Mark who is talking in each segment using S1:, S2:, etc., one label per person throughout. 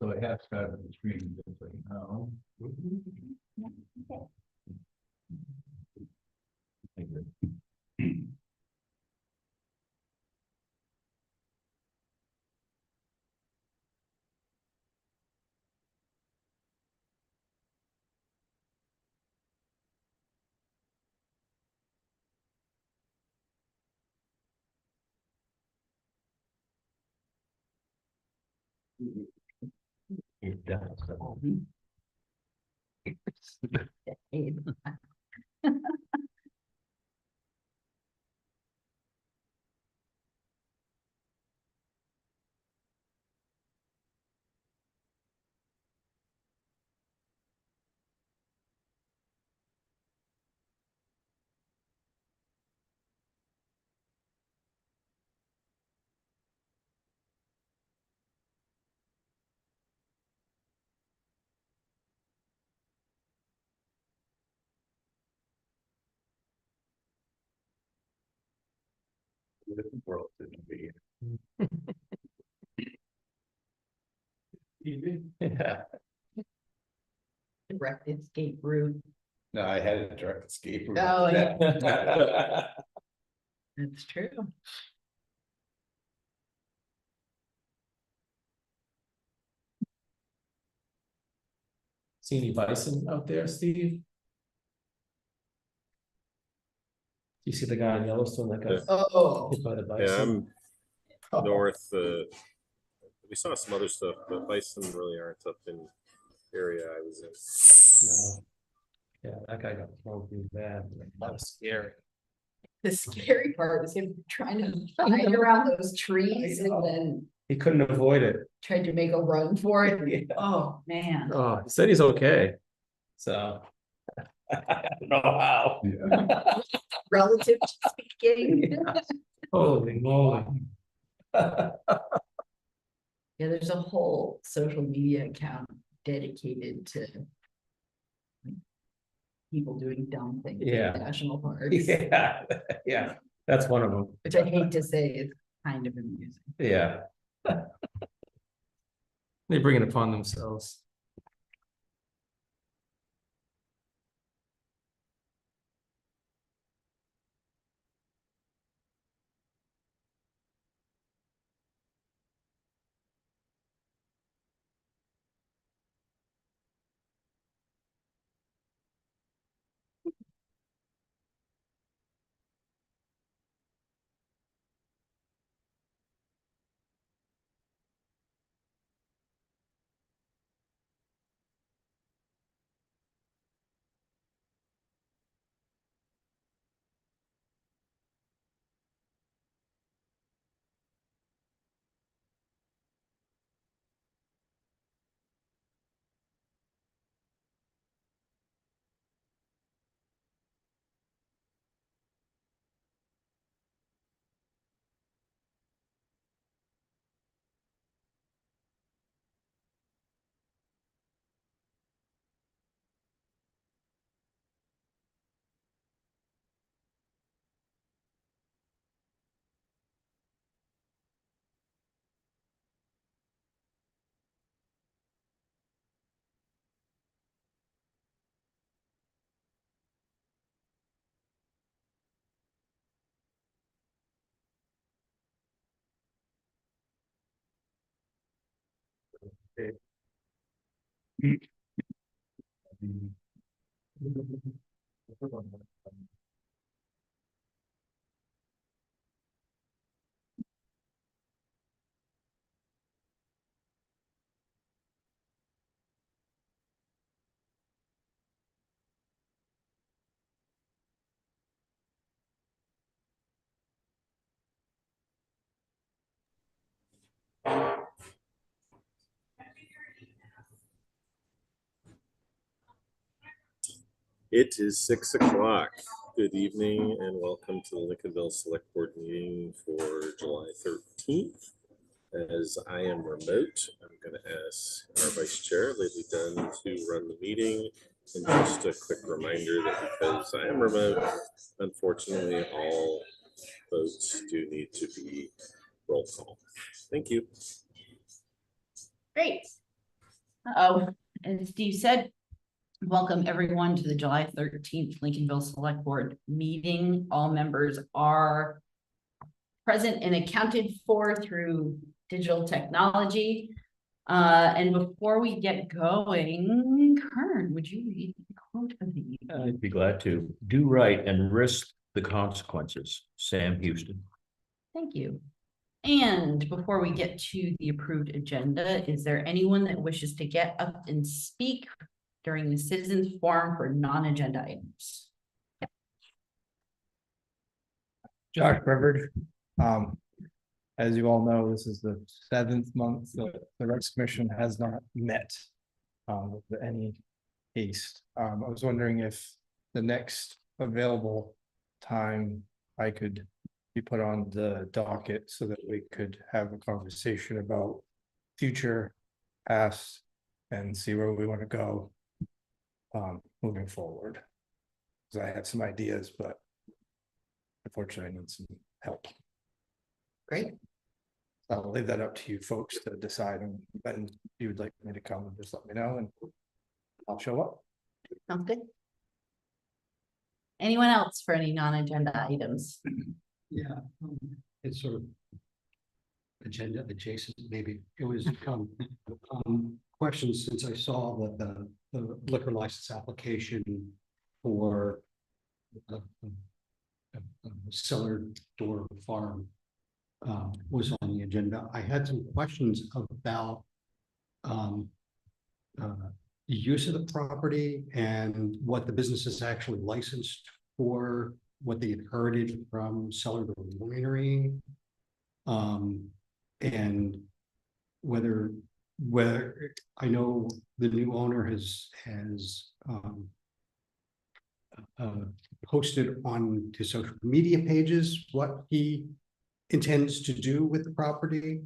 S1: So I have started the screen, just so you know. Thank you. It does. Different world didn't be. Yeah.
S2: Direct escape route.
S1: No, I had a direct escape. route.
S2: Oh, yeah. That's true.
S3: See any bison out there, Steve? You see the guy in Yellowstone that got
S2: Oh,
S3: hit by the
S4: Yeah,
S3: bison?
S4: I'm north. We saw some other stuff, but bison really aren't up in the area I was in.
S3: No. Yeah, that guy got thrown pretty bad. That was scary.
S2: the scary part was him trying to hide around those trees and then
S3: He couldn't avoid it.
S2: tried to make a run for it.
S3: Yeah.
S2: Oh, man.
S3: Oh, he said he's okay. So. I don't know how.
S1: Yeah.
S2: Relative to speaking.
S3: Yeah. Holy moly.
S2: Yeah, there's a whole social media account dedicated to people doing dumb things
S3: Yeah.
S2: in national parks,
S3: Yeah, yeah, that's one of them.
S2: which I hate to say is kind of amusing.
S3: Yeah. They bring it upon themselves.
S4: It is 6 o'clock. Good evening and welcome to the Lincolnville Select Board meeting for July 13th. As I am remote, I'm going to ask our Vice Chair, Lily Dunn, to run the meeting. And just a quick reminder that because I am remote, unfortunately, all votes do need to be roll call. Thank you.
S2: Great.
S5: Oh, as Steve said, welcome everyone to the July 13th Lincolnville Select Board meeting. All members are present and accounted for through digital technology. And before we get going, Kern, would you read the quote of the evening?
S3: I'd be glad to. Do right and risk the consequences. Sam Houston.
S5: Thank you. And before we get to the approved agenda, is there anyone that wishes to get up and speak during the citizens forum for non-agenda items?
S6: Josh Rivard. As you all know, this is the 7th month that the Recs Commission has not met with any haste. I was wondering if the next available time I could be put on the docket so that we could have a conversation about future, past, and see where we want to go moving forward. Because I have some ideas, but unfortunately I need some help.
S5: Great.
S6: I'll leave that up to you folks to decide, and then if you would like me to come, just let me know and I'll show up.
S5: Sounds good. Anyone else for any non-agenda items?
S7: Yeah, it's sort of agenda adjacent, maybe. It was questions since I saw that the liquor license application for a cellar door farm was on the agenda. I had some questions about the use of the property and what the business is actually licensed for, what they inherited from Cellar Door Winery, and whether I know the new owner has posted on his social media pages what he intends to do with the property,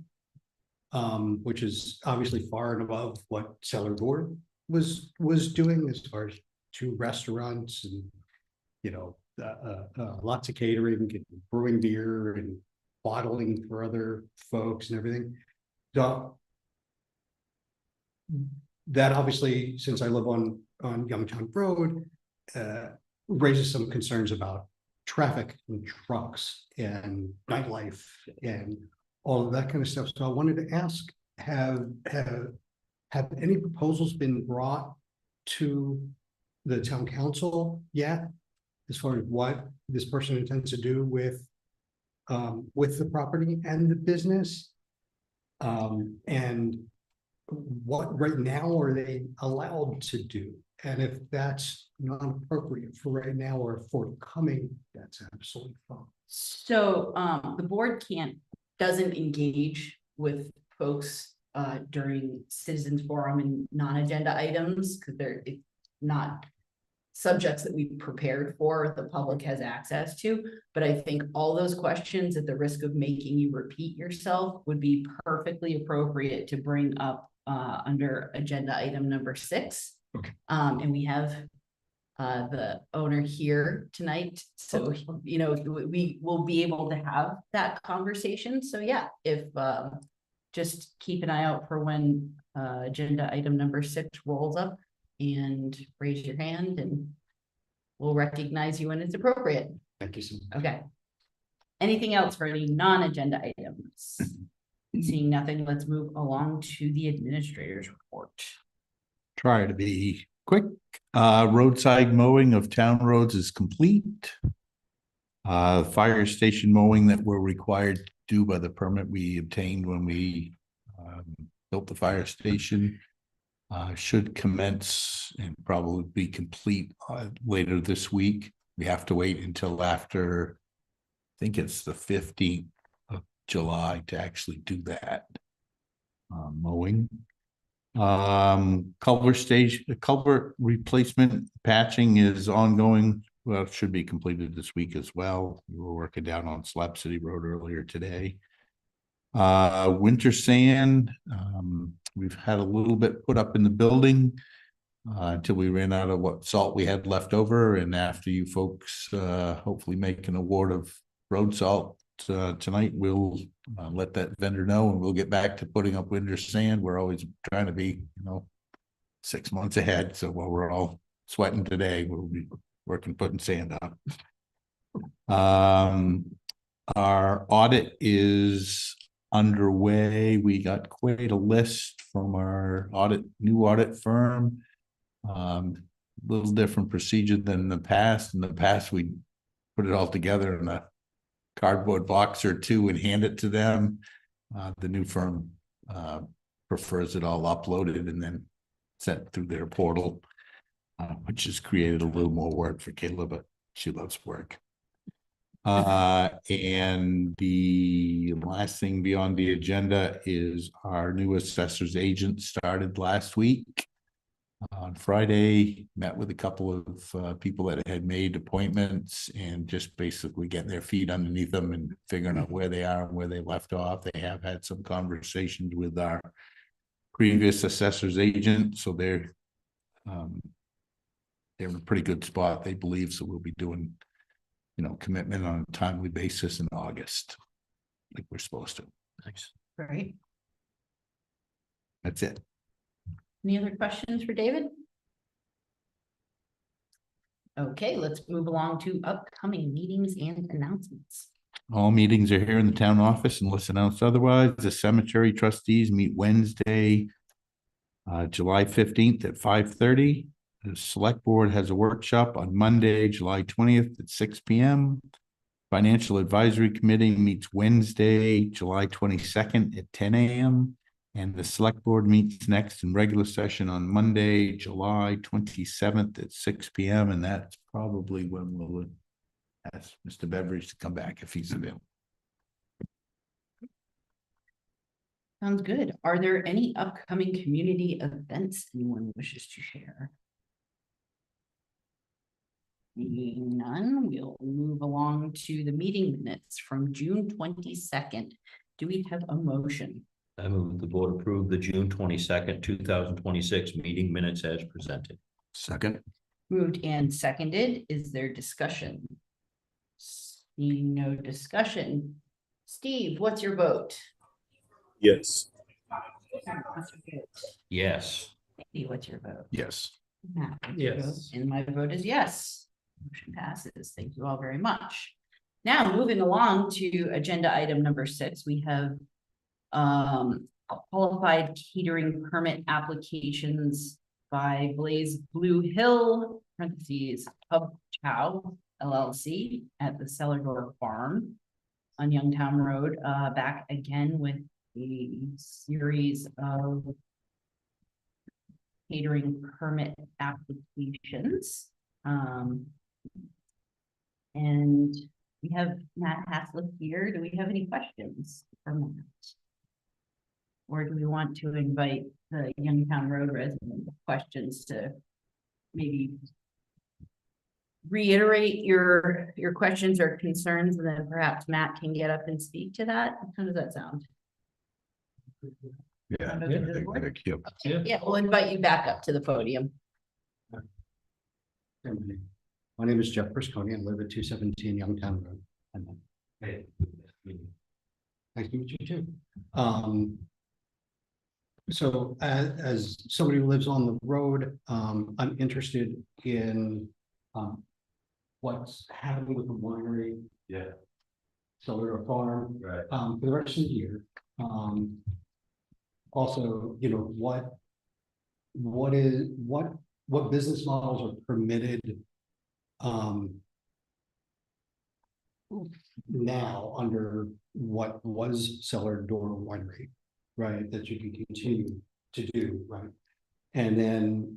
S7: which is obviously far and above what Cellar Door was doing as far as 2 restaurants and, you know, lots of catering and brewing beer and bottling for other folks and everything. So that obviously, since I live on Youngtown Road, raises some concerns about traffic and trucks and nightlife and all of that kind of stuff. So I wanted to ask, have any proposals been brought to the town council yet, as far as what this person intends to do with the property and the business? And what right now are they allowed to do? And if that's not appropriate for right now or forthcoming, that's absolutely fine.
S5: So the board doesn't engage with folks during citizens forum and non-agenda items because it's not subjects that we prepared for, the public has access to. But I think all those questions, at the risk of making you repeat yourself, would be perfectly appropriate to bring up under agenda item number 6.
S7: Okay.
S5: And we have the owner here tonight, so you know, we will be able to have that conversation. So yeah, if just keep an eye out for when agenda item number 6 rolls up, and raise your hand and we'll recognize you when it's appropriate.
S7: Thank you so much.
S5: Okay. Anything else for any non-agenda items? Seeing nothing, let's move along to the administrator's report.
S8: Try to be quick. Roadside mowing of town roads is complete. Fire station mowing that we're required to do by the permit we obtained when we built the fire station should commence and probably be complete later this week. We have to wait until after, I think it's the 15th of July to actually do that mowing. Culvert replacement patching is ongoing. Well, it should be completed this week as well. We were working down on Slab City Road earlier today. Winter sand, we've had a little bit put up in the building until we ran out of what salt we had left over. And after you folks hopefully make an award of road salt tonight, we'll let that vendor know and we'll get back to putting up winter sand. We're always trying to be, you know, 6 months ahead. So while we're all sweating today, we'll be working, putting sand up. Our audit is underway. We got quite a list from our new audit firm. Little different procedure than the past. In the past, we put it all together in a cardboard box or two and hand it to them. The new firm prefers it all uploaded and then sent through their portal, which has created a little more work for Kayla, but she loves work. And the last thing beyond the agenda is our new assessor's agent started last week. On Friday, met with a couple of people that had made appointments and just basically getting their feet underneath them and figuring out where they are and where they left off. They have had some conversations with our previous assessor's agent, so they're in a pretty good spot, they believe. So we'll be doing, commitment on a timely basis in August, like we're supposed to.
S3: Thanks.
S5: Great.
S8: That's it.
S5: Any other questions for David? Okay, let's move along to upcoming meetings and announcements.
S8: All meetings are here in the town office unless announced otherwise. The cemetery trustees meet Wednesday, July 15th at 5:30. The select board has a workshop on Monday, July 20th at 6 p.m. Financial advisory committee meets Wednesday, July 22nd at 10 a.m. And the select board meets next in regular session on Monday, July 27th at 6 p.m. And that's probably when we'll ask Mr. Beveridge to come back if he's available.
S5: Sounds good. Are there any upcoming community events anyone wishes to share? Seeing none, we'll move along to the meeting minutes from June 22nd. Do we have a motion?
S3: I move the board approve the June 22nd, 2026 meeting minutes as presented.
S8: Second.
S5: Moved and seconded. Is there discussion? Seeing no discussion. Steve, what's your vote?
S4: Yes.
S5: What's your vote?
S3: Yes.
S5: Andy, what's your vote?
S8: Yes.
S5: Matt, what's your
S3: Yes.
S5: vote? And my vote is yes. Motion passes. Thank you all very much. Now, moving along to agenda item number 6, we have qualified catering permit applications by Blaze Blue Hill, parentheses, Pub Chow LLC at the Cellar Door Farm on Youngtown Road, back again with a series of catering permit applications. And we have Matt Haslip here. Do we have any questions for Matt? Or do we want to invite the Youngtown Road resident questions to maybe reiterate your questions or concerns, and then perhaps Matt can get up and speak to that? How does that sound?
S8: Yeah.
S5: Sound okay to the board?
S8: Yep.
S3: Yeah.
S5: Yeah, we'll invite you back up to the podium.
S7: My name is Jeff Brisconi. I live at 217 Youngtown Road. Nice to meet you too. So as somebody who lives on the road, I'm interested in what's happening with the winery.
S3: Yeah.
S7: Cellar Door Farm.
S3: Right.
S7: For the rest of the year. Also, what business models are permitted now under what was Cellar Door Winery, right, that you can continue to do, right? And then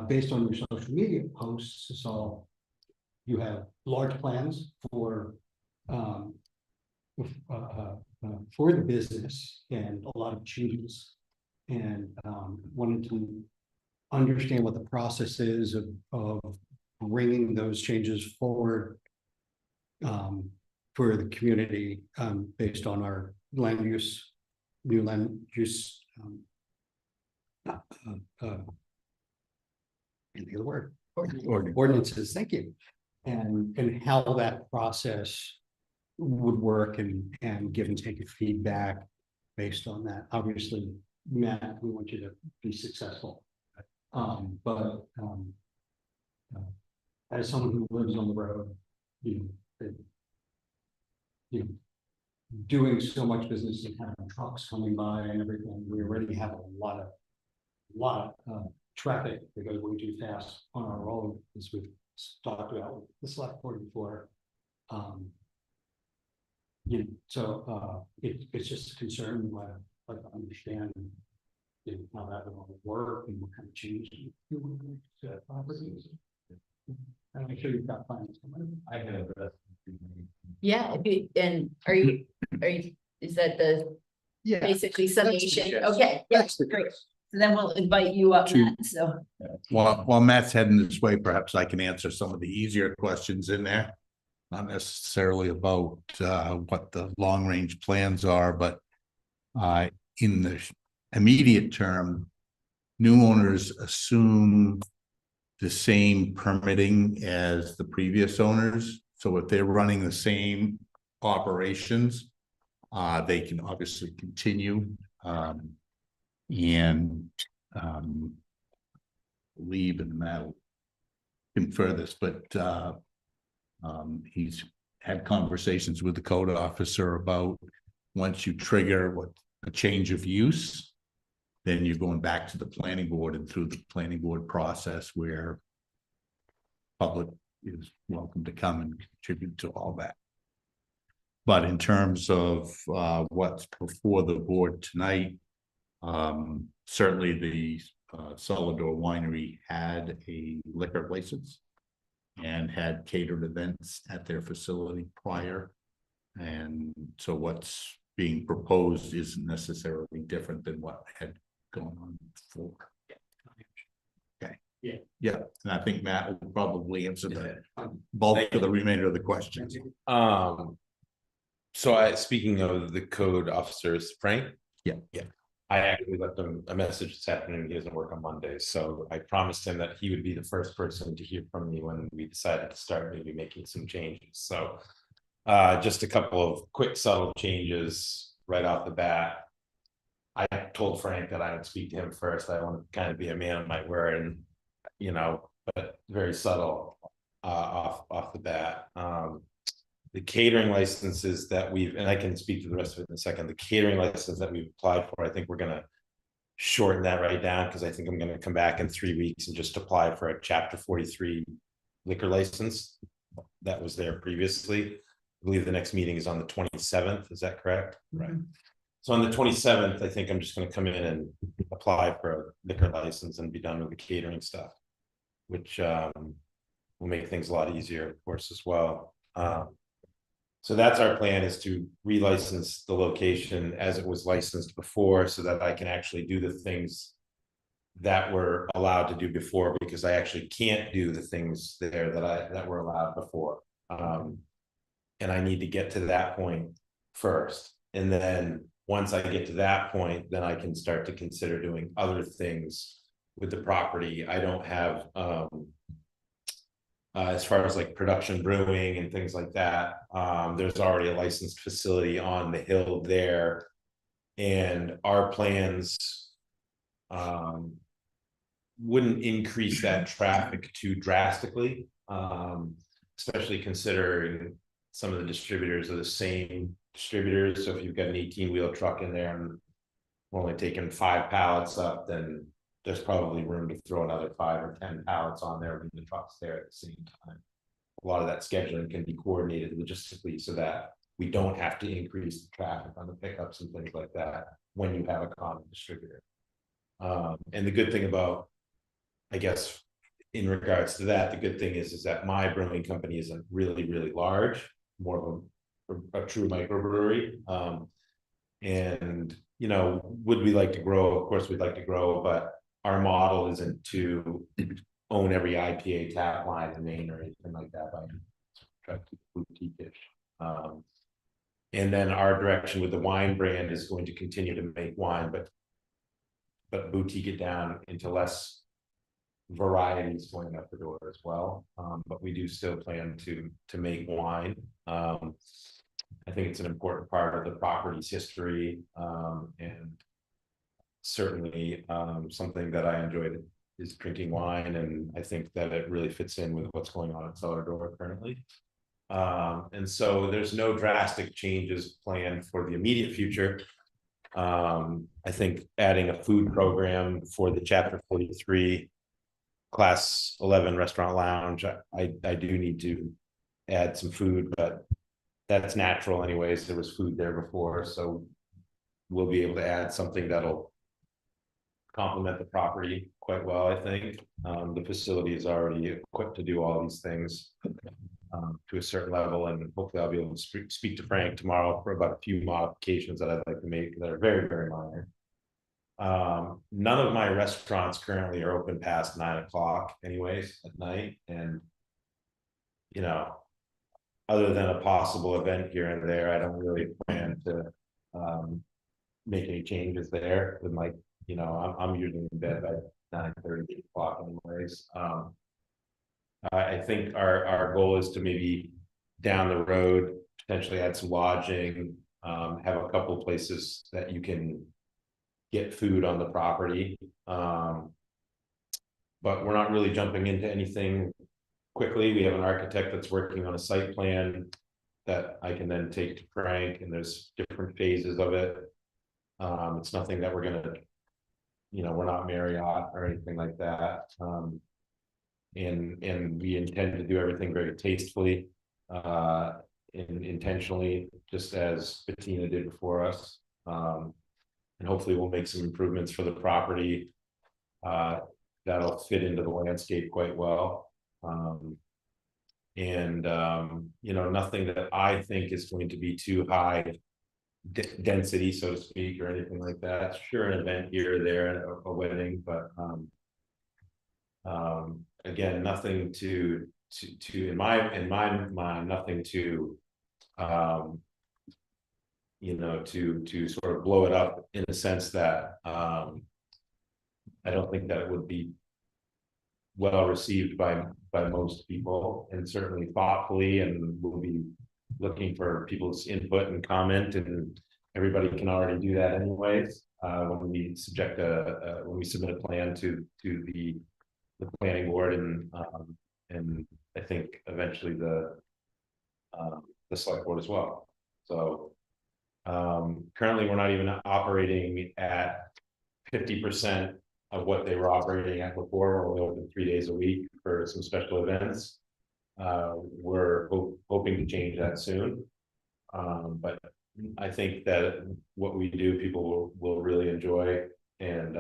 S7: based on your social media posts, so you have large plans for the business and a lot of changes, and wanted to understand what the process is of bringing those changes forward for the community based on our new land use any other word ordinances. Thank you. And how that process would work and give and take feedback based on that. Obviously, Matt, we want you to be successful. But as someone who lives on the road, you know, you know, doing so much business and having trucks coming by and everything, we already have a lot of traffic that goes way too fast on our road, as we've talked about with the select board before. So it's just a concern, like to understand, you know, how that would all work and what kind of changes you would make to properties. And I'm sure you've got plans.
S1: I can address.
S5: Yeah, and are you, is that the
S6: Yeah.
S5: basically summation?
S1: yes.
S5: Okay, yeah, great. So then we'll invite you up,
S8: To-
S5: Matt, so.
S8: While Matt's heading this way, perhaps I can answer some of the easier questions in there. Not necessarily about what the long range plans are, but in the immediate term, new owners assume the same permitting as the previous owners. So if they're running the same operations, they can obviously continue. Leave and Matt will confer this, but he's had conversations with the code officer about once you trigger what a change of use, then you're going back to the planning board and through the planning board process where public is welcome to come and contribute to all that. But in terms of what's before the board tonight, certainly the Solidor Winery had a liquor license and had catered events at their facility prior. And so what's being proposed isn't necessarily different than what had gone on before. Okay. Yeah, and I think Matt will probably answer the bulk of the remainder of the questions.
S1: So speaking of the code officers, Frank?
S8: Yeah.
S1: I actually left him a message this afternoon. He doesn't work on Mondays, so I promised him that he would be the first person to hear from me when we decided to start maybe making some changes. So just a couple of quick subtle changes right off the bat. I told Frank that I would speak to him first. I want to kind of be a man of my word, and you know, but very subtle off the bat. The catering licenses that we've, and I can speak to the rest of it in a second, the catering license that we've applied for, I think we're going to shorten that right down, because I think I'm going to come back in 3 weeks and just apply for a chapter 43 liquor license that was there previously. I believe the next meeting is on the 27th. Is that correct? Right. So on the 27th, I think I'm just going to come in and apply for a liquor license and be done with the catering stuff, which will make things a lot easier, of course, as well. So that's our plan, is to relicense the location as it was licensed before, so that I can actually do the things that were allowed to do before, because I actually can't do the things there that were allowed before. And I need to get to that point first. And then once I get to that point, then I can start to consider doing other things with the property. I don't have as far as like production brewing and things like that, there's already a licensed facility on the hill there, and our plans wouldn't increase that traffic too drastically, especially considering some of the distributors are the same distributors. So if you've got an 18-wheel truck in there and we're only taking 5 pallets up, then there's probably room to throw another 5 or 10 pallets on there when the truck's there at the same time. A lot of that scheduling can be coordinated logistically so that we don't have to increase the traffic on the pickups and things like that when you have a common distributor. And the good thing about, I guess, in regards to that, the good thing is that my brewing company isn't really, really large, more of a true microbrewery. And, you know, would we like to grow? Of course, we'd like to grow, but our model isn't to own every IPA tap line in Maine or anything like that. By try to keep boutique-ish. And then our direction with the wine brand is going to continue to make wine, but boutique it down into less varieties going up the door as well. But we do still plan to make wine. I think it's an important part of the property's history, and certainly something that I enjoyed is drinking wine, and I think that it really fits in with what's going on at Cellar Door currently. And so there's no drastic changes planned for the immediate future. I think adding a food program for the chapter 43 class 11 restaurant lounge, I do need to add some food, but that's natural anyways. There was food there before, so we'll be able to add something that'll complement the property quite well, I think. The facility is already equipped to do all these things to a certain level, and hopefully I'll be able to speak to Frank tomorrow for about a few modifications that I'd like to make that are very, very minor. None of my restaurants currently are open past 9 o'clock anyways at night, and you know, other than a possible event here and there, I don't really plan to make any changes there with my, you know, I'm usually in bed by 9:30, 8 o'clock anyways. I think our goal is to maybe down the road, potentially add some lodging, have a couple places that you can get food on the property. But we're not really jumping into anything quickly. We have an architect that's working on a site plan that I can then take to Frank, and there's different phases of it. It's nothing that we're gonna, you know, we're not Marriott or anything like that. And we intend to do everything very tastefully, and intentionally, just as Bettina did before us. And hopefully we'll make some improvements for the property that'll fit into the landscape quite well. You know, nothing that I think is going to be too high density, so to speak, or anything like that. Sure, an event here or there, a wedding, but again, nothing to in my mind, nothing to you know, to sort of blow it up in a sense that I don't think that it would be well received by most people, and certainly thoughtfully, and we'll be looking for people's input and comment, and everybody can already do that anyways. When we submit a plan to the planning board, and I think eventually the select board as well. So currently we're not even operating at 50% of what they were operating at before. We're only open 3 days a week for some special events. We're hoping to change that soon. But I think that what we do, people will really enjoy, and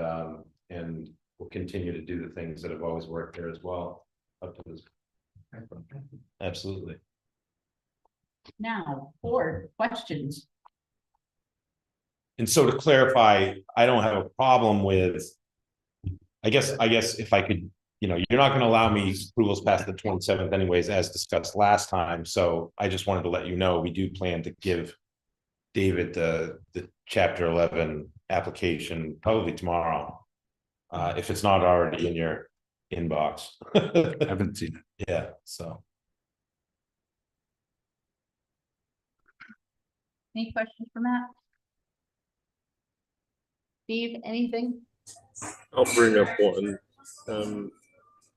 S1: we'll continue to do the things that have always worked there as well. Up to this. Absolutely.
S5: Now, board questions.
S1: And so to clarify, I don't have a problem with, I guess if I could, you know, you're not going to allow me approvals past the 27th anyways, as discussed last time. So I just wanted to let you know, we do plan to give David the chapter 11 application probably tomorrow. If it's not already in your inbox.
S8: I haven't seen it.
S1: Yeah, so.
S2: Any questions for Matt? Steve, anything?
S4: I'll bring up one.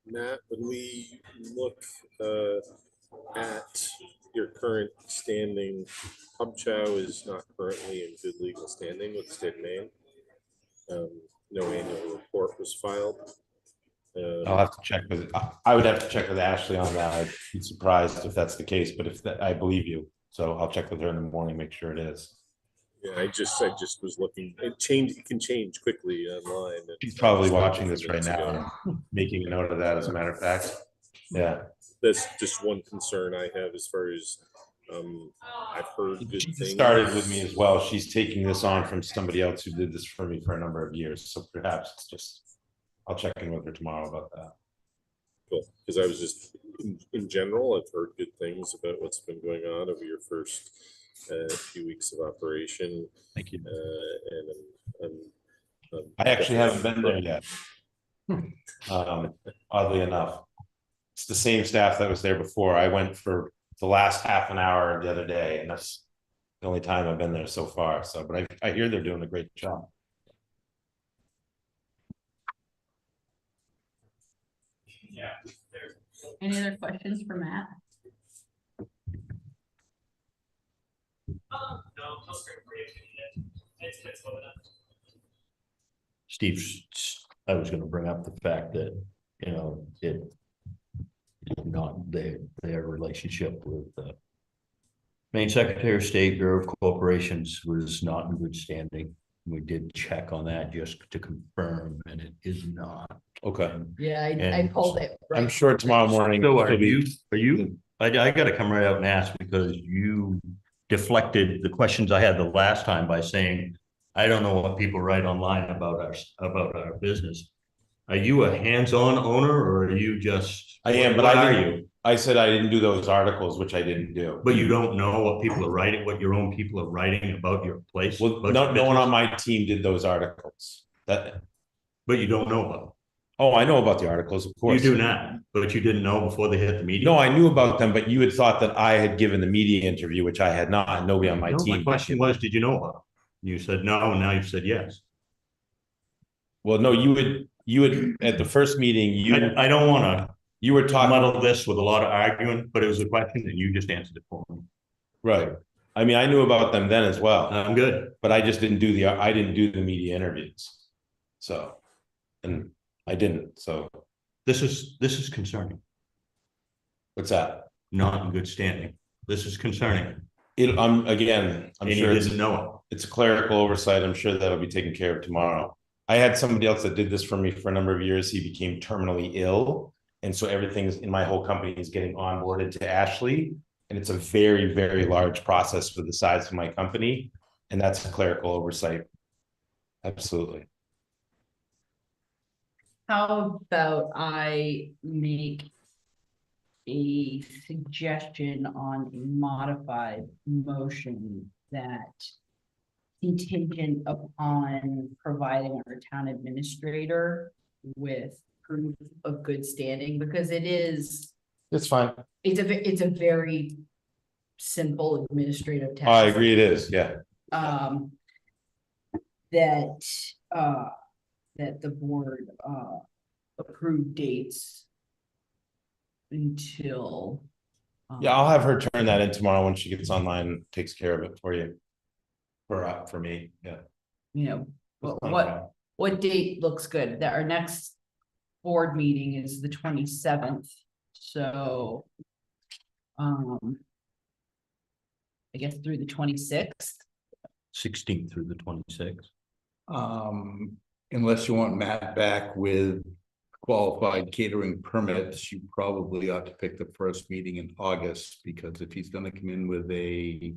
S4: Matt, when we look at your current standing, Hub Chow is not currently in good legal standing with the state of Maine. No annual report was filed.
S1: I'll have to check with, I would have to check with Ashley on that. I'd be surprised if that's the case, but if that, I believe you. So I'll check with her in the morning, make sure it is.
S4: Yeah, I just was looking. It can change quickly online.
S1: She's probably watching this right now, and making a note of that, as a matter of fact. Yeah.
S4: That's just one concern I have as far as I've heard good
S1: She
S4: things.
S1: started with me as well. She's taking this on from somebody else who did this for me for a number of years. So perhaps it's just, I'll check in with her tomorrow about that.
S4: Cool, because I was just in general, I've heard good things about what's been going on over your first few weeks of operation.
S1: Thank you.
S4: I
S1: actually haven't been there yet. Oddly enough, it's the same staff that was there before. I went for the last half an hour the other day, and that's the only time I've been there so far. So, but I hear they're doing a great job.
S5: Any other questions for Matt?
S3: Steve, I was gonna bring up the fact that, you know, it not their relationship with the Maine Secretary of State Bureau of Corporations was not in good standing. We did check on that just to confirm, and it is not.
S1: Okay,
S2: Yeah, I
S3: And
S2: pulled it.
S1: I'm
S2: right.
S1: sure tomorrow morning.
S3: So
S1: she'll be-
S3: are you, I gotta come right out and ask because you deflected the questions I had the last time by saying, I don't know what people write online about our business. Are you a hands-on owner or are you just?
S1: I am, but
S3: what
S1: I
S3: are
S1: didn't-
S3: you?
S1: I said I didn't do those articles, which I didn't do.
S3: But you don't know what people are writing, what your own people are writing about your place?
S1: Well,
S3: about
S1: no,
S3: your
S1: no one on
S3: business?
S1: my team did those articles. That,
S3: But you don't know about them.
S1: oh, I know about the articles, of
S3: You
S1: course.
S3: do not, but you didn't know before they hit the media.
S1: No, I knew about them, but you had thought that I had given the media interview, which I had not, and nobody on my
S3: No,
S1: team.
S3: my question was, did you know about them? You said no, and now you've said yes.
S1: Well, no, you would, at the first meeting,
S3: I don't wanna
S1: you were talking,
S3: muddle this with a lot of arguing, but it was a question and you just answered it for me.
S1: right. I mean, I knew about them then as well,
S3: I'm good.
S1: but I just didn't do I didn't do the media interviews. So, and I didn't, so
S3: This is concerning,
S1: what's that?
S3: not in good standing. This is concerning.
S1: I'm
S3: And you
S1: sure it's,
S3: didn't know
S1: it's a clerical oversight. I'm sure that'll be taken care of tomorrow. I had somebody else that did this for me for a number of years. He became terminally ill. And so everything's in my whole company is getting onboarded to Ashley. And it's a very, very large process for the size of my company. And that's a clerical oversight. Absolutely.
S5: How about I make a suggestion on a modified motion that contingent upon providing our town administrator with proof of good standing, because
S1: It's fine.
S5: it's a very simple administrative task.
S1: I agree it is, yeah.
S5: That, that the board, approve dates until.
S1: Yeah, I'll have her turn that in tomorrow when she gets online, takes care of it for you. For me, yeah.
S5: You know,
S1: That's not a
S5: what,
S1: problem.
S5: what date looks good? That our next board meeting is the 27th, so. I guess through the 26th.
S3: 16th through the 26th.
S8: Unless you want Matt back with qualified catering permits, you probably ought to pick the first meeting in August, because if he's gonna come in with a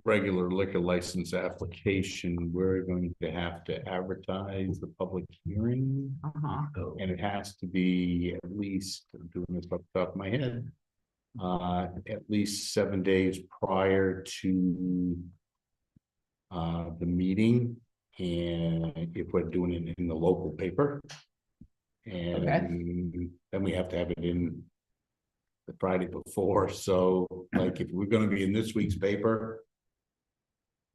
S8: regular liquor license application, we're going to have to advertise the public hearing. And it has to be at least, I'm doing this off the top of my head, at least 7 days prior to the meeting, and if we're doing it in the local paper. And then we have to have it in the Friday before, so like if we're gonna be in this week's paper,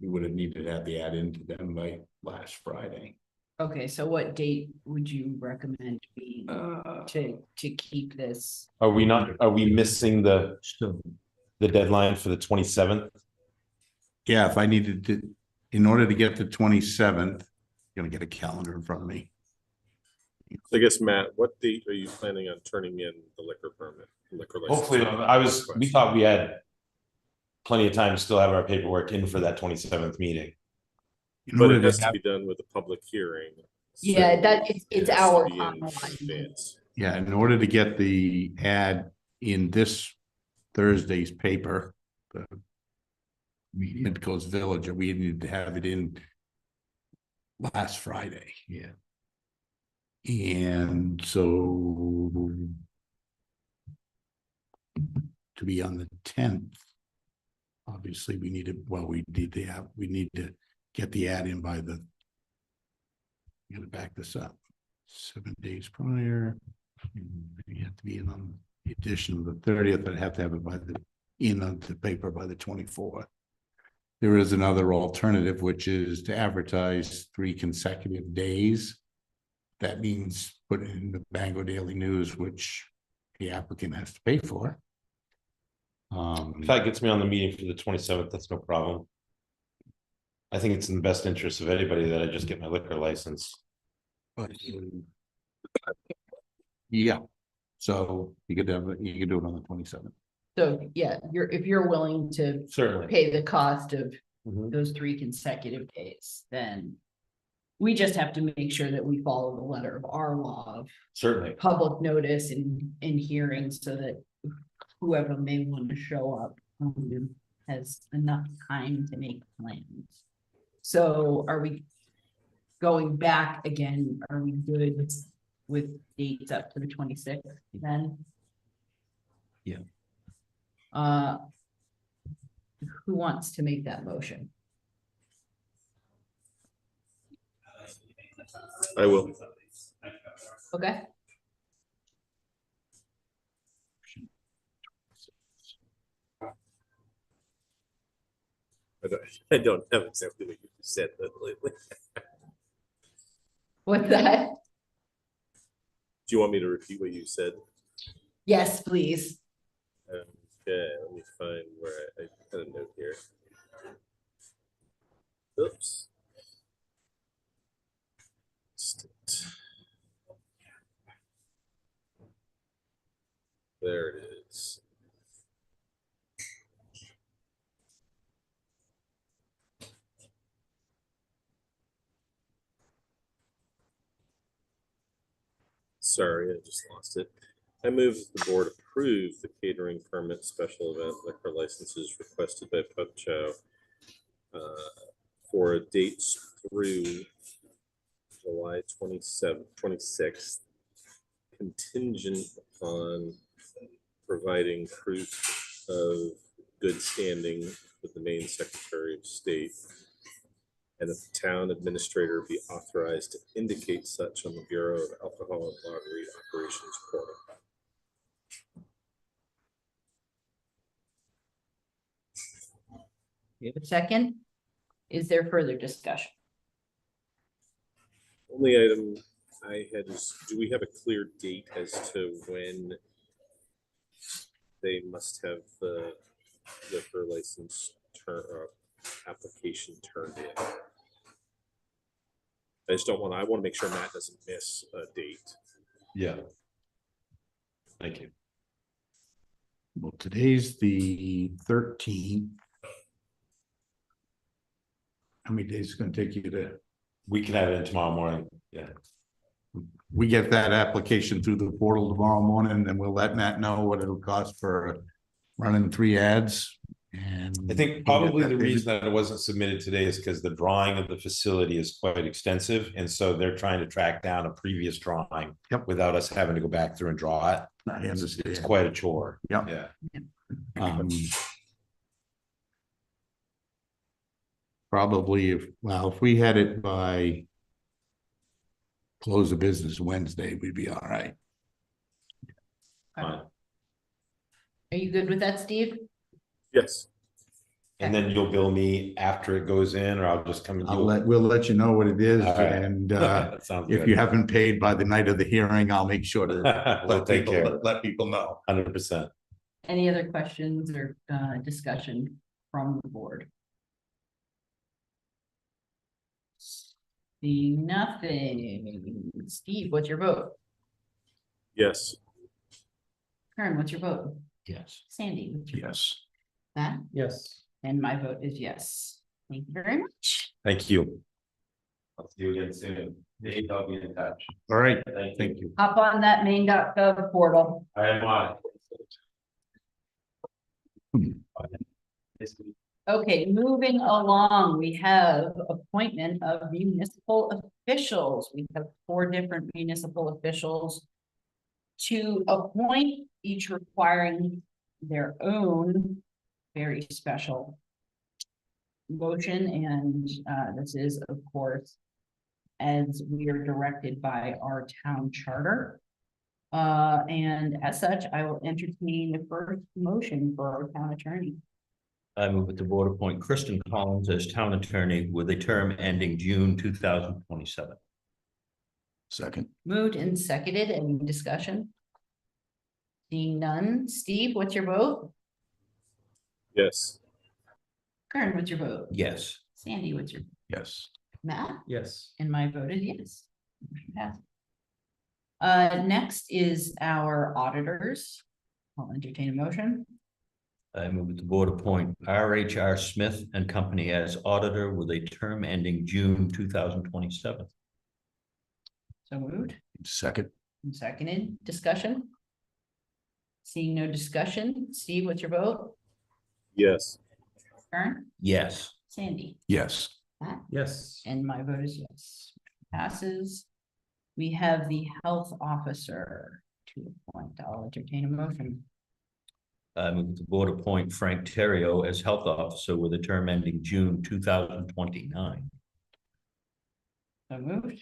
S8: we would have needed to have the ad into them by last Friday.
S5: Okay, so what date would you recommend being to keep this?
S1: Are we missing the
S3: Still,
S1: deadline for the 27th?
S8: Yeah, if I needed to, in order to get to 27th, gonna get a calendar in front of me.
S4: So I guess, Matt, what date are you planning on turning in the liquor permit? Liquor license?
S1: Hopefully, we thought we had plenty of time to still have our paperwork in for that 27th meeting.
S8: In
S4: But
S8: order
S4: it
S8: to
S4: has to
S8: have-
S4: be done with a public hearing.
S5: Yeah,
S4: so
S5: that
S4: it
S5: it's
S4: has to
S5: our
S4: be in
S5: timeline.
S4: advance.
S8: Yeah, in order to get the ad in this Thursday's paper, the Midcoast Village, we needed to have it in last Friday.
S3: yeah.
S8: And so to be on the 10th, obviously we needed, well, we need to get the ad in by the, I'm gonna back this up, 7 days prior. You have to be in on the edition of the 30th, but have to have it by in on the paper by the 24th. There is another alternative, which is to advertise 3 consecutive days. that means put it in the Bangor Daily News, which the applicant has to pay for.
S1: If that gets me on the meeting for the 27th, that's no problem. I think it's in the best interest of anybody that I just get my liquor license.
S8: but, yeah, so you could have, you could do it on the 27th.
S5: So, yeah, if you're willing to
S1: Certainly.
S5: pay the cost of
S1: Mhm.
S5: those 3 consecutive days, then we just have to make sure that we follow the letter of our law of
S1: Certainly.
S5: public notice and hearings so that whoever may want to show up has enough time to make plans. So are we going back again? Are we good with dates up to the 26th then?
S3: Yeah.
S5: Who wants to make that motion?
S4: I will.
S5: Okay,
S4: I don't have exactly what you said, but lately.
S5: what's that?
S4: Do you want me to repeat what you said?
S5: Yes, please.
S4: Okay, let me find where I had a note here. Oops. There it is. Sorry, I just lost it. I move that the board approve the catering permit special event liquor licenses requested by Pub Chow for dates through July 26th, contingent upon providing proof of good standing with the Maine Secretary of State, and that the town administrator be authorized to indicate such on the Bureau of Alcohol and Lottery Operations portal.
S5: You have a second? Is there further discussion?
S4: Only item I had is, do we have a clear date as to when they must have the liquor license application turned in? I just don't want, I want to make sure Matt doesn't miss a date.
S1: Yeah. Thank you.
S8: Well, today's the 13th. How many days is it gonna take you to,
S1: We can have it in tomorrow morning. Yeah.
S8: we get that application through the portal tomorrow morning, and we'll let Matt know what it'll cost for running 3 ads. And
S1: I think probably the reason that it wasn't submitted today is because the drawing of the facility is quite extensive. And so they're trying to track down a previous drawing.
S8: Yep.
S1: Without us having to go back through and draw it.
S8: I understand.
S1: It's quite a chore.
S8: Yep.
S1: Yeah.
S8: Probably if we had it by close of business Wednesday, we'd be all right.
S1: Fine.
S5: Are you good with that, Steve?
S4: Yes.
S1: And then you'll bill me after it goes in, or I'll just come and
S8: We'll let you know what it is,
S1: All right.
S8: and
S1: That sounds
S8: if
S1: good.
S8: you haven't paid by the night of the hearing, I'll make sure to
S1: We'll take care.
S8: let people know.
S1: 100%.
S5: Any other questions or discussion from the board? See nothing. Steve, what's your vote?
S4: Yes.
S5: Karen, what's your vote?
S3: Yes.
S5: Sandy, what's your vote?
S8: Yes.
S5: Matt?
S6: Yes.
S5: And my vote is yes. Thank you very much.
S1: Thank you. I'll see you again soon. Dave, I'll be in touch.
S8: All right,
S1: Thank
S8: thank
S1: you.
S8: you.
S5: Hop on that main.gov portal.
S1: I am on.
S5: Okay, moving along, we have appointment of municipal officials. We have 4 different municipal officials to appoint, each requiring their own very special motion, and this is, of course, as we are directed by our town charter. And as such, I will entertain the first motion for our town attorney.
S3: I move that the board appoint Kristen Collins as town attorney with a term ending June 2027.
S8: Second.
S5: Moved and seconded. Any discussion? Seeing none. Steve, what's your vote?
S4: Yes.
S5: Kern, what's your vote?
S3: Yes.
S5: Sandy, what's your,
S8: Yes.
S5: Matt?
S6: Yes.
S5: And my vote is yes. Motion passed. Next is our auditors. I'll entertain a motion.
S3: I move that the board appoint RHR Smith and Company as auditor with a term ending June 2027.
S5: So moved
S8: Second.
S5: and seconded. Discussion? Seeing no discussion. Steve, what's your vote?
S4: Yes.
S5: Kern?
S3: Yes.
S5: Sandy?
S8: Yes.
S5: Matt?
S6: Yes.
S5: And my vote is yes. Passes. We have the health officer to appoint. I'll entertain a motion.
S3: I move that the board appoint Frank Terrio as health officer with a term ending June 2029.
S5: So moved,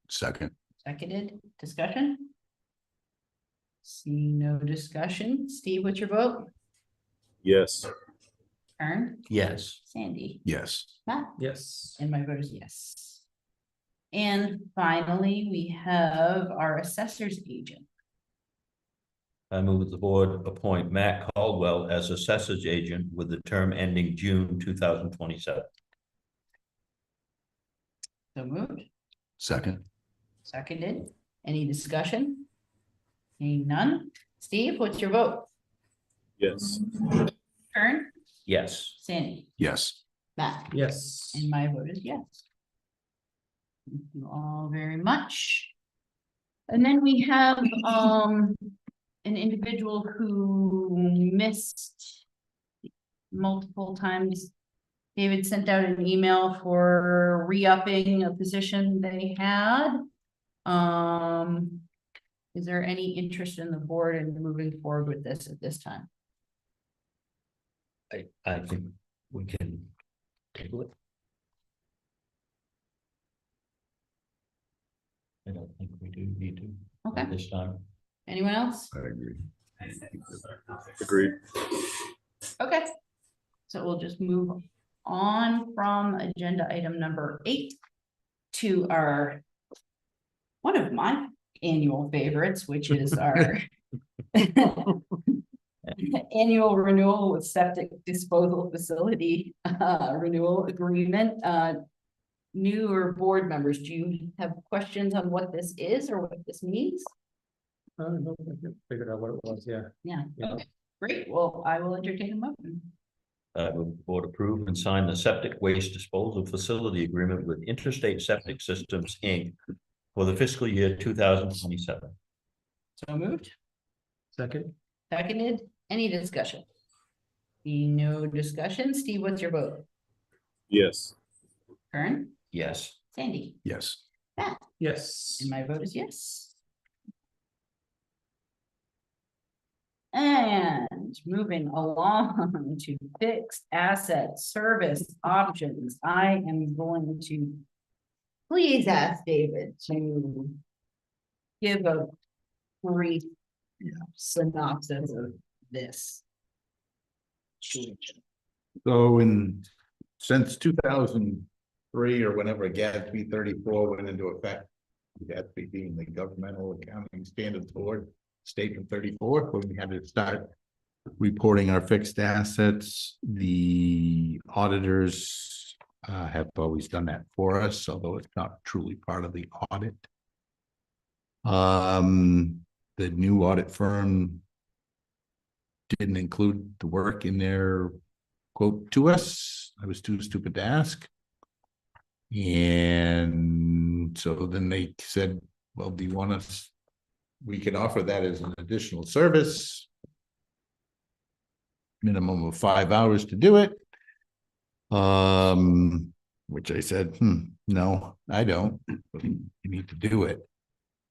S8: Second.
S5: seconded, discussion? See no discussion. Steve, what's your vote?
S4: Yes.
S5: Kern,
S3: Yes.
S5: Sandy,
S8: Yes.
S5: Matt,
S6: Yes.
S5: and my vote is yes. And finally, we have our assessor's agent.
S3: I move that the board appoint Matt Caldwell as assessor's agent with the term ending June 2027.
S5: So moved,
S8: Second.
S5: seconded. Any discussion? Seeing none. Steve, what's your vote?
S4: Yes.
S5: Kern,
S3: Yes.
S5: Sandy,
S8: Yes.
S5: Matt,
S6: Yes.
S5: and my vote is yes. Thank you all very much. And then we have, an individual who missed multiple times. David sent out an email for re-upping a position they had. Is there any interest in the board in moving forward with this at this time?
S3: I think we can table it. I don't think we do need to.
S5: Okay.
S3: This time.
S5: Anyone else?
S8: I agree.
S4: Agreed.
S5: Okay. So we'll just move on from agenda item number 8 to our one of my annual favorites, which is our annual renewal with septic disposal facility renewal agreement. Newer board members, do you have questions on what this is or what this means?
S6: I don't know, I figured out what it was, yeah.
S5: Yeah,
S6: Yeah.
S5: okay, great. Well, I will entertain a motion.
S3: Will the board approve and sign the septic waste disposal facility agreement with Interstate Septic Systems, Inc. for the fiscal year 2027.
S5: So moved,
S6: Second.
S5: seconded, any discussion? Seeing no discussion, Steve, what's your vote?
S4: Yes.
S5: Kern,
S3: Yes.
S5: Sandy,
S8: Yes.
S5: Matt,
S6: Yes.
S5: and my vote is yes. And moving along to fixed asset service options, I am going to please ask David to give a brief synopsis of this.
S8: So since 2003 or whenever GASB 34 went into effect, GASB being the Governmental Accounting Standards Board, Statement 34, when we had to start reporting our fixed assets, the auditors have always done that for us, although it's not truly part of the audit. The new audit firm didn't include the work in their quote to us. I was too stupid to ask. And so then they said, well, do you want us? We can offer that as an additional service. Minimum of 5 hours to do it. Which I said, no, I don't. You need to do it.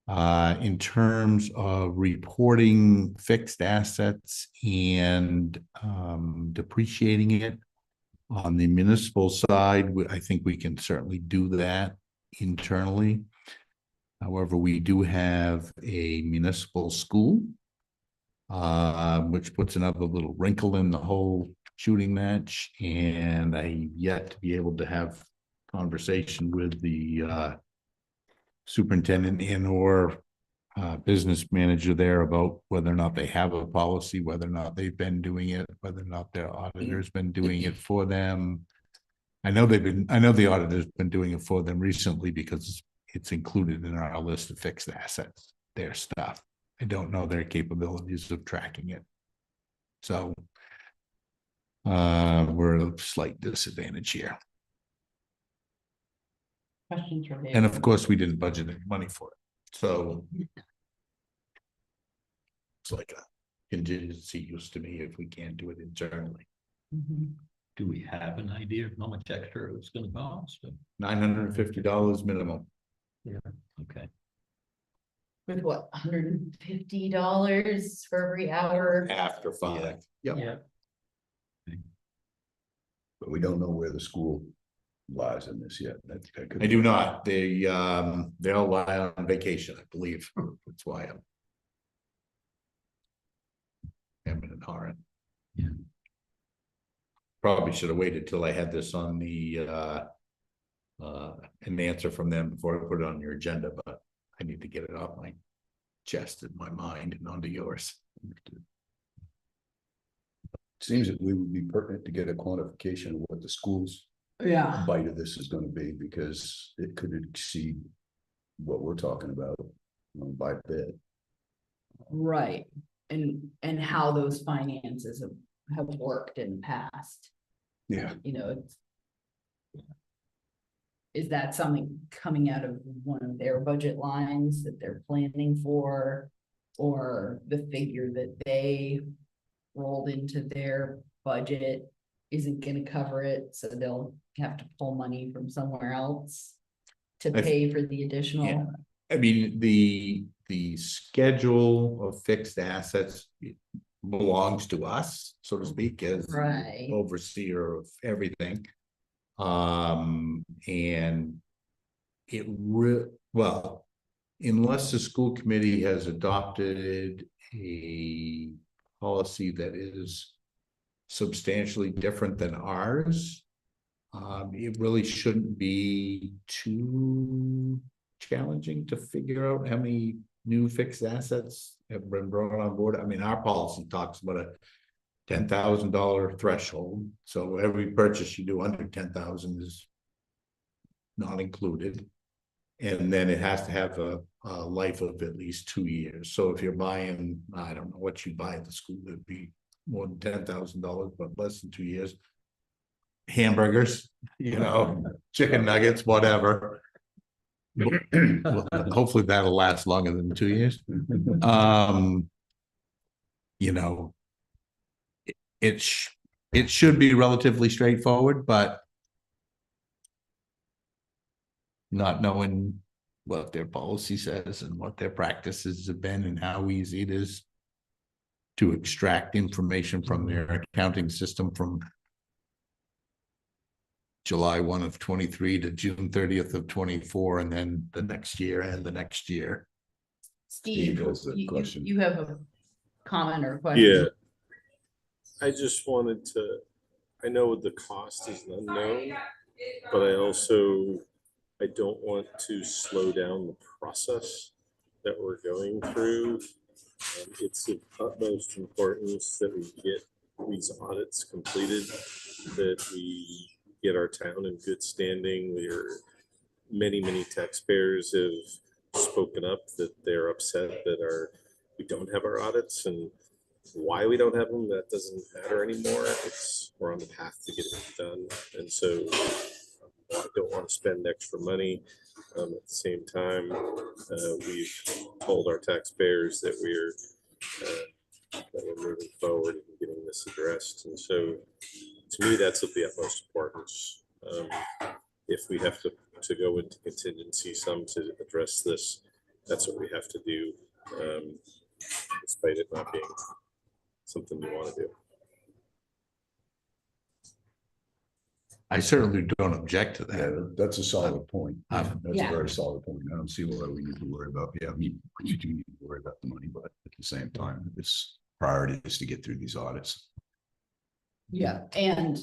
S8: In terms of reporting fixed assets and depreciating it on the municipal side, I think we can certainly do that internally. However, we do have a municipal school, which puts another little wrinkle in the whole shooting match, and I yet to be able to have conversation with the superintendent and or business manager there about whether or not they have a policy, whether or not they've been doing it, whether or not their auditor's been doing it for them. I know the auditor's been doing it for them recently because it's included in our list of fixed assets, their stuff. I don't know their capabilities of tracking it. So we're at a slight disadvantage here.
S5: Questions for Dave?
S8: And of course, we didn't budget any money for it. So it's like a contingency use to me if we can't do it internally.
S5: Mhm.
S3: Do we have an idea of how much extra it's gonna cost?
S8: $950 minimum.
S3: Okay.
S5: With what, $150 for every hour?
S8: After 5. Yep.
S5: Yeah.
S9: But we don't know where the school lies in this yet. That could
S8: I do not. They'll lie on vacation, I believe. That's why I'm in a hurry.
S3: Yeah.
S8: Probably should have waited till I had this on the an answer from them before I put it on your agenda, but I need to get it off my chest and my mind and onto yours.
S9: Seems that we would be pertinent to get a quantification of what the school's
S5: Yeah.
S9: bite of this is gonna be, because it could exceed what we're talking about, by a bit.
S5: Right, and how those finances have worked in the past,
S9: Yeah.
S5: you know, it's. Is that something coming out of one of their budget lines that they're planning for? Or the figure that they rolled into their budget isn't gonna cover it, so they'll have to pull money from somewhere else to
S8: I
S5: pay for the additional?
S8: Yeah. I mean, the schedule of fixed assets belongs to us, so to speak, as the
S5: Right.
S8: overseer of everything. And well, unless the school committee has adopted a policy that is substantially different than ours, it really shouldn't be too challenging to figure out how many new fixed assets have been brought on board. I mean, our policy talks about a $10,000 threshold, so every purchase you do under 10,000 is not included. And then it has to have a life of at least 2 years. So if you're buying, I don't know what you buy at the school, it'd be more than $10,000, but less than 2 years. Hamburgers, chicken nuggets, whatever. Well, hopefully that'll last longer than 2 years. It should be relatively straightforward, but not knowing what their policy says and what their practices have been and how easy it is to extract information from their accounting system from July 1 of 23 to June 30th of 24, and then the next year and the next year.
S5: Steve,
S9: Steve has a question.
S5: you have a comment or question?
S4: Yeah. I just wanted to, I know the cost is unknown, but I don't want to slow down the process that we're going through. It's of utmost importance that we get these audits completed, that we get our town in good standing. Many taxpayers have spoken up that they're upset that we don't have our audits, and why we don't have them, that doesn't matter anymore. We're on the path to getting it done. And so I don't want to spend extra money. At the same time, we've told our taxpayers that we're moving forward and getting this addressed. And so to me, that's of the utmost importance. If we have to go into contingency sum to address this, that's what we have to do, despite it not being something you want to do.
S8: I certainly don't object to
S9: Yeah,
S8: that.
S9: that's a solid point. That's a
S5: Yeah.
S9: very solid point. I don't see why we need to worry about, we do need to worry about the money, but at the same time, this priority is to get through these audits.
S5: Yeah, and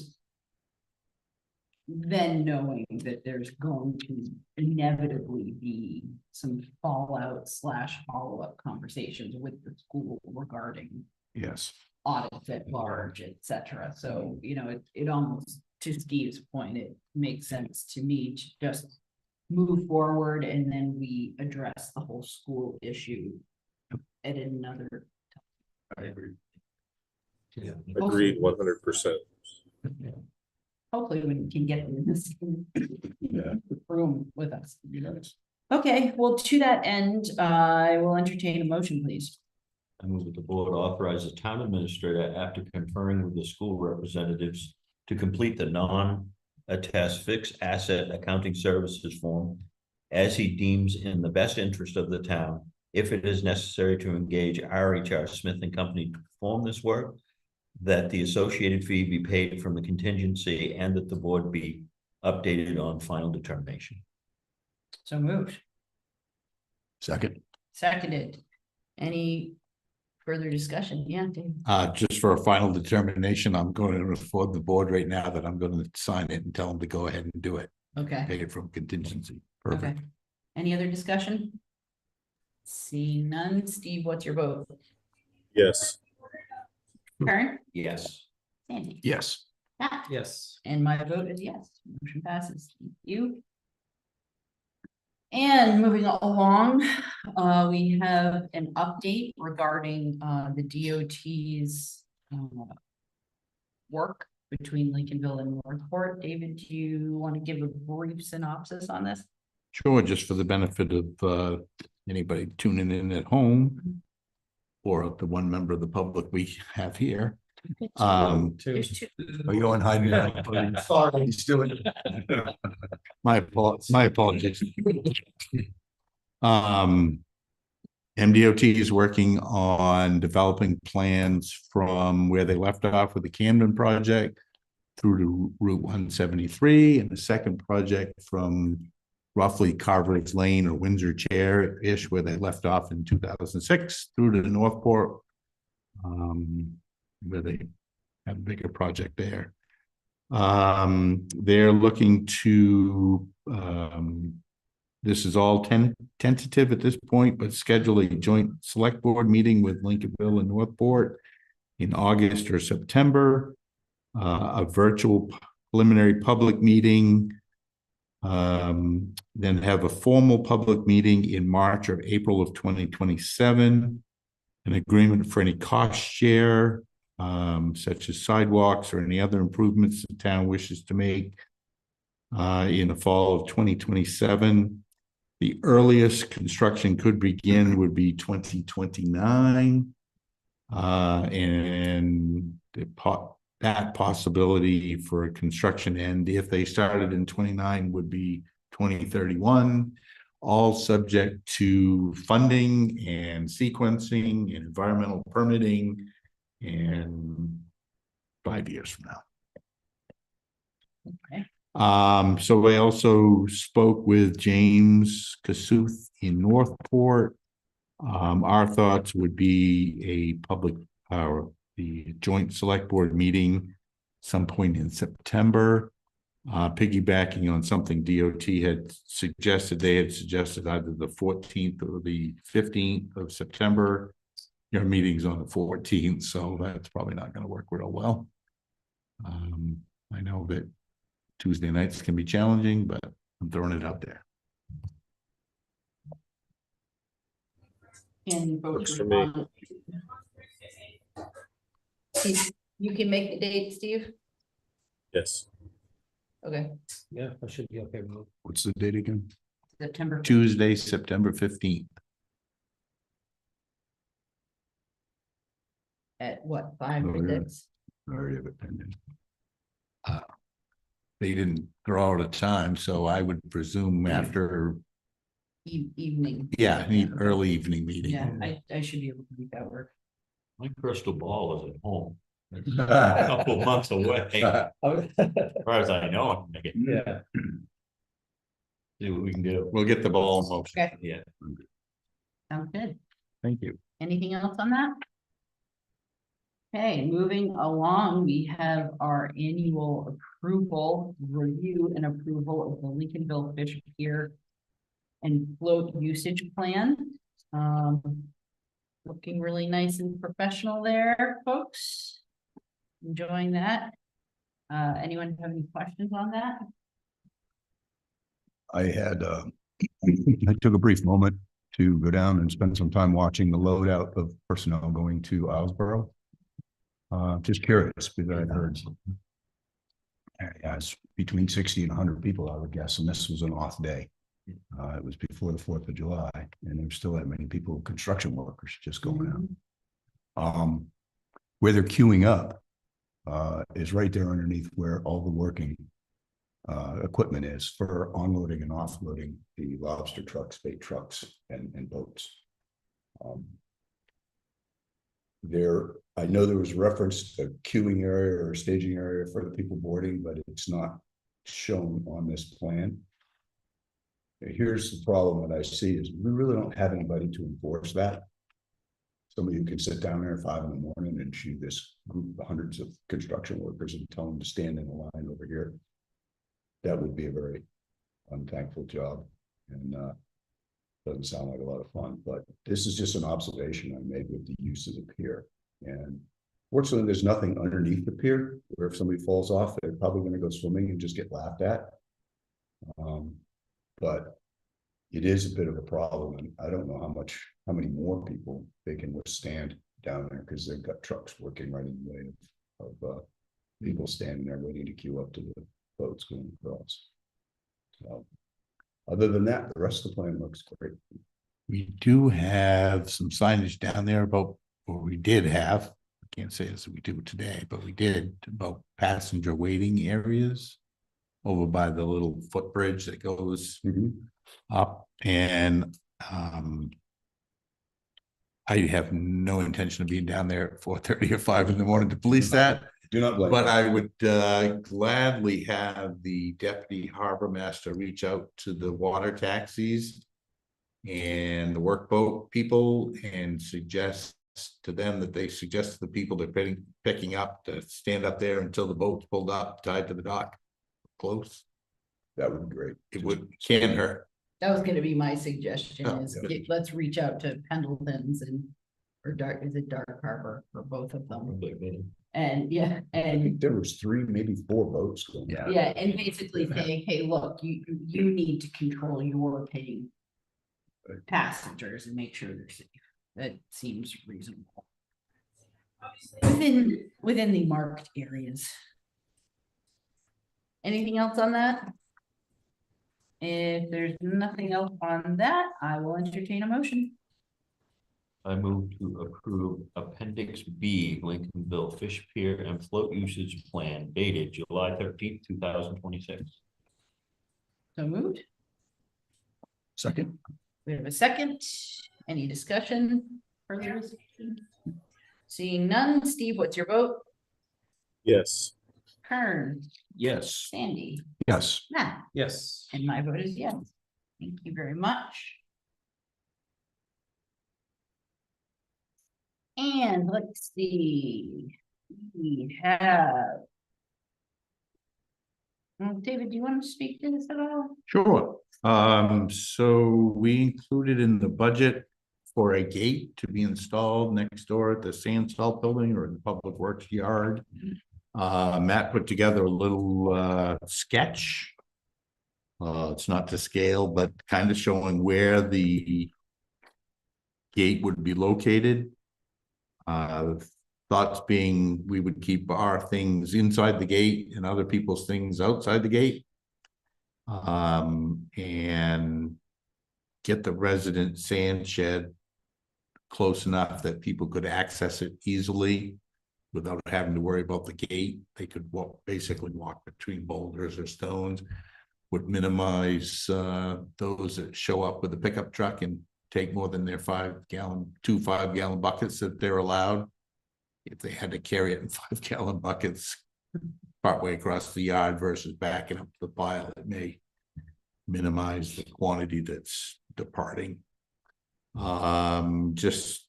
S5: then knowing that there's going to inevitably be some fallout / follow-up conversations with the school regarding
S8: Yes.
S5: audits at large, et cetera. So, you know, it almost, to Steve's point, it makes sense to me to just move forward and then we address the whole school issue at another.
S3: I agree.
S4: Agreed, 100%.
S5: Hopefully we can get them in this room with us. Okay, well, to that end, I will entertain a motion, please.
S3: I move that the board authorize the town administrator, after conferring with the school representatives, to complete the non-attest fixed asset accounting services form as he deems in the best interest of the town, if it is necessary to engage RHR Smith and Company to perform this work, that the associated fee be paid from the contingency, and that the board be updated on final determination.
S5: So moved,
S8: Second.
S5: seconded. Any further discussion? Yeah, Dave.
S8: Just for a final determination, I'm going to inform the board right now that I'm going to sign it and tell them to go ahead and do it.
S5: Okay,
S8: Pay it from contingency.
S5: okay.
S8: Perfect.
S5: Any other discussion? Seeing none. Steve, what's your vote?
S4: Yes.
S5: Karen?
S3: Yes.
S5: Sandy?
S8: Yes.
S5: Matt?
S6: Yes.
S5: And my vote is yes. Motion passes. Thank you. And moving along, we have an update regarding the DOT's work between Lincolnville and Northport. David, do you want to give a brief synopsis on this?
S8: Sure, just for the benefit of anybody tuning in at home or the one member of the public we have here.
S5: There's two.
S8: Are you on hiding now? Sorry, he's doing it. My apologies. MDOT is working on developing plans from where they left off with the Camden project through to Route 173, and the second project from roughly Carver's Lane or Windsor Chair-ish, where they left off in 2006, through to Northport, where they have a bigger project there. They're looking to, this is all tentative at this point, but schedule a joint select board meeting with Lincolnville and Northport in August or September. A virtual preliminary public meeting. Then have a formal public meeting in March or April of 2027. An agreement for any cost share, such as sidewalks or any other improvements the town wishes to make in the fall of 2027. The earliest construction could begin would be 2029. And that possibility for a construction end, if they started in 29, would be 2031, all subject to funding and sequencing and environmental permitting, and 5 years from now.
S5: Okay.
S8: So we also spoke with James Kasuth in Northport. Our thoughts would be a public, the joint select board meeting some point in September, piggybacking on something DOT had suggested. They had suggested either the 14th or the 15th of September. Your meeting's on the 14th, so that's probably not going to work real well. I know that Tuesday nights can be challenging, but I'm throwing it out there.
S5: And
S4: Works
S5: folks
S4: for me.
S5: respond. Steve, you can make the date, Steve?
S4: Yes.
S5: Okay,
S6: Yeah, that should be okay.
S8: What's the date again?
S5: September.
S8: Tuesday, September 15th.
S5: At what, 5
S8: Oh,
S5: or
S8: yeah.
S5: 6?
S8: Already have it pending. They didn't throw out a time, so I would presume after,
S5: Evening.
S8: yeah, an
S5: Okay.
S8: early evening meeting.
S5: Yeah, I should be able to make that work.
S3: My crystal ball is at home. It's a couple months away. As far as I know, I can make it.
S6: Yeah.
S3: See what we can do.
S8: We'll get the ball in motion.
S5: Okay,
S3: Yeah.
S5: sounds good.
S8: Thank you.
S5: Anything else on that? Okay, moving along, we have our annual approval, review and approval of the Lincolnville Fish Pier and float usage plan. Looking really nice and professional there, folks. Enjoying that. Anyone have any questions on that?
S9: I had, I took a brief moment to go down and spend some time watching the loadout of personnel going to Islesboro. Just curious, because I heard it's between 60 and 100 people, I would guess, and this was an off day. It was before the 4th of July, and there's still that many people, construction workers, just going out. Where they're queuing up is right there underneath where all the working equipment is for onloading and offloading the lobster trucks, bait trucks, and boats. I know there was reference to a queuing area or a staging area for the people boarding, but it's not shown on this plan. Here's the problem that I see is we really don't have anybody to enforce that. Somebody who can sit down there at 5 in the morning and shoot this group of hundreds of construction workers and tell them to stand in a line over here. That would be a very unthankful job, and doesn't sound like a lot of fun, but this is just an observation I made with the use of the pier. And fortunately, there's nothing underneath the pier where if somebody falls off, they're probably going to go swimming and just get laughed at. But it is a bit of a problem, and I don't know how many more people they can withstand down there, because they've got trucks working right in the way of people standing there waiting to queue up to the boats going across. So, other than that, the rest of the plan looks great.
S8: We do have some signage down there about, or we did have, I can't say as we do today, but we did, about passenger waiting areas over by the little footbridge that goes up, and I have no intention of being down there at 4:30 or 5 in the morning to police that.
S9: Do not blame.
S8: But I would gladly have the deputy harbor master reach out to the water taxis and the workboat people and suggest to them that they suggest to the people they're picking up to stand up there until the boat's pulled up, tied to the dock, close.
S9: That would be great.
S8: It can't hurt.
S5: That was gonna be my suggestion
S8: Oh,
S5: is
S9: yeah.
S5: let's reach out to Pendleton's or is it Dark Harbor for both of them? And yeah,
S9: I
S5: and
S9: think there was 3, maybe 4 boats going.
S5: yeah, and basically say, hey, look, you need to control your paying passengers and make sure they're safe. That seems reasonable. Within the marked areas. Anything else on that? If there's nothing else on that, I will entertain a motion.
S3: I move to approve Appendix B, Lincolnville Fish Pier and Float Usage Plan dated July 13th, 2026.
S5: So moved.
S9: Second.
S5: We have a second. Any discussion? Further discussion? Seeing none. Steve, what's your vote?
S4: Yes.
S5: Kern,
S3: Yes.
S5: Sandy,
S9: Yes.
S5: Matt,
S6: Yes.
S5: and my vote is yes. Thank you very much. And let's see, we have. David, do you want to speak to this at all?
S8: Sure. So we included in the budget for a gate to be installed next door at the sand salt building or the public works yard. Matt put together a little sketch. It's not to scale, but kind of showing where the gate would be located. Thoughts being we would keep our things inside the gate and other people's things outside the gate. And get the resident sand shed close enough that people could access it easily without having to worry about the gate. They could basically walk between boulders or stones, would minimize those that show up with a pickup truck and take more than their 5-gallon, 2 5-gallon buckets that they're allowed. If they had to carry it in 5-gallon buckets partway across the yard versus backing up to the pile, it may minimize the quantity that's departing. Just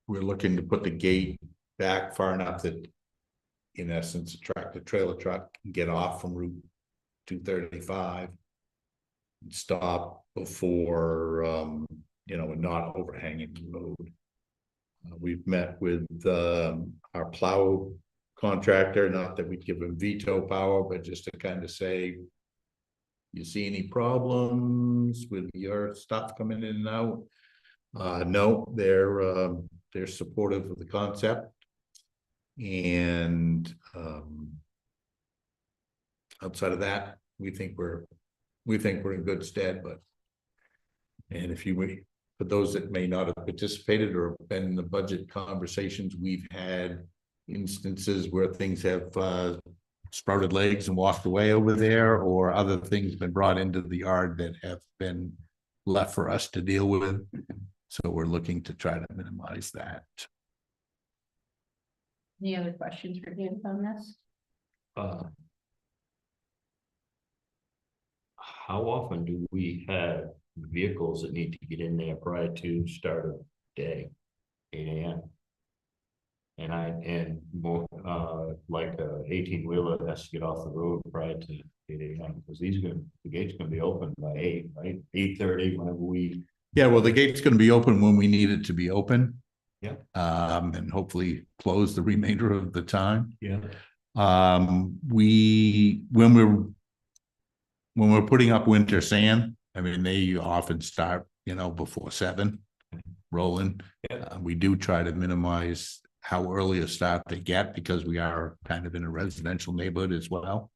S8: we're looking to put the gate back far enough that in essence, a tractor trailer truck can get off from Route 235 and stop before, and not overhanging the road. We've met with, our plow contractor, not that we'd give him veto power, but just to kind of say, you see any problems with your stuff coming in and out? No, they're supportive of the concept. And outside of that, we think we're in good stead, but and if you wait, for those that may not have participated or been in the budget conversations, we've had instances where things have sprouted legs and walked away over there, or other things been brought into the yard that have been left for us to deal with. So we're looking to try to minimize that.
S5: Any other questions for Dan on this?
S3: How often do we have vehicles that need to get in there prior to start of day, 8 AM? And more, like a 18-wheeler has to get off the road prior to 8 AM, because the gate's gonna be open by 8, right? 8:30, whenever we.
S8: Yeah, well, the gate's gonna be open when we need it to be open.
S3: Yeah.
S8: And hopefully close the remainder of the time.
S3: Yeah.
S8: When we're putting up winter sand, I mean, they often start, before 7 rolling.
S3: Yeah.
S8: We do try to minimize how early a start they get, because we are kind of in a residential neighborhood as well.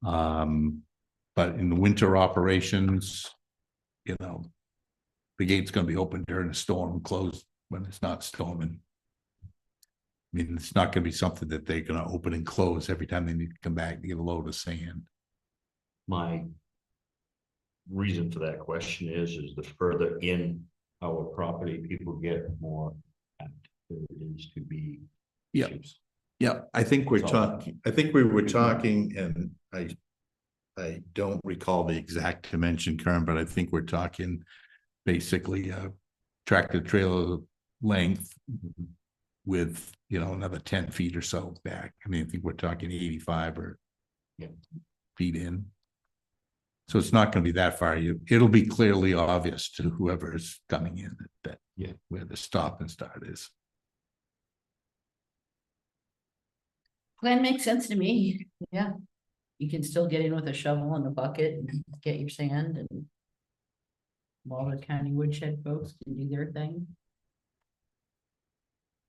S8: But in the winter operations, the gate's gonna be open during a storm, closed when it's not storming. I mean, it's not gonna be something that they're gonna open and close every time they need to come back to get a load of sand.
S3: My reason for that question is the further in our property people get, more apt it is to be
S8: Yeah.
S3: issues.
S8: Yeah, I think we were talking, and I don't recall the exact dimension, Karen, but I think we're talking basically a tractor trailer length with, another 10 feet or so back. I mean, I think we're talking 85 or feet in. So it's not going to be that far. It'll be clearly obvious to whoever is coming in that where the stop and start is.
S5: Plan makes sense to me, yeah. You can still get in with a shovel and a bucket and get your sand, and Waldo County Woodshed folks can do their thing.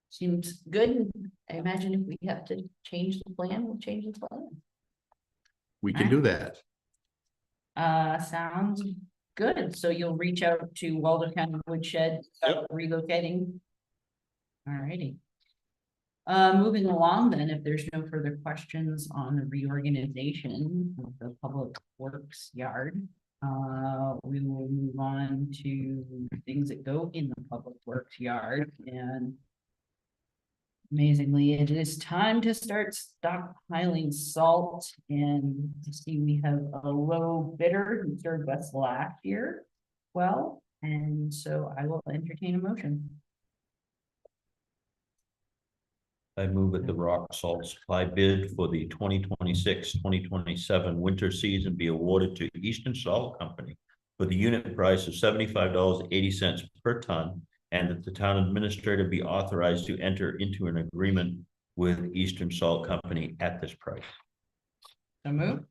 S5: Seems good. I imagine if we have to change the plan, we'll change the plan.
S8: We can do that.
S5: Sounds good. So you'll reach out to Waldo County Woodshed about relocating. Alrighty. Moving along then, if there's no further questions on the reorganization of the Public Works yard, we will move on to things that go in the Public Works yard. And amazingly, it is time to start stockpiling salt, and I see we have a low bidder who served us last year. Well, and so I will entertain a motion.
S3: I move that the rock salt supply bid for the 2026-2027 winter season be awarded to Eastern Salt Company for the unit price of $75.80 per ton, and that the town administrator be authorized to enter into an agreement with Eastern Salt Company at this price.
S5: So move.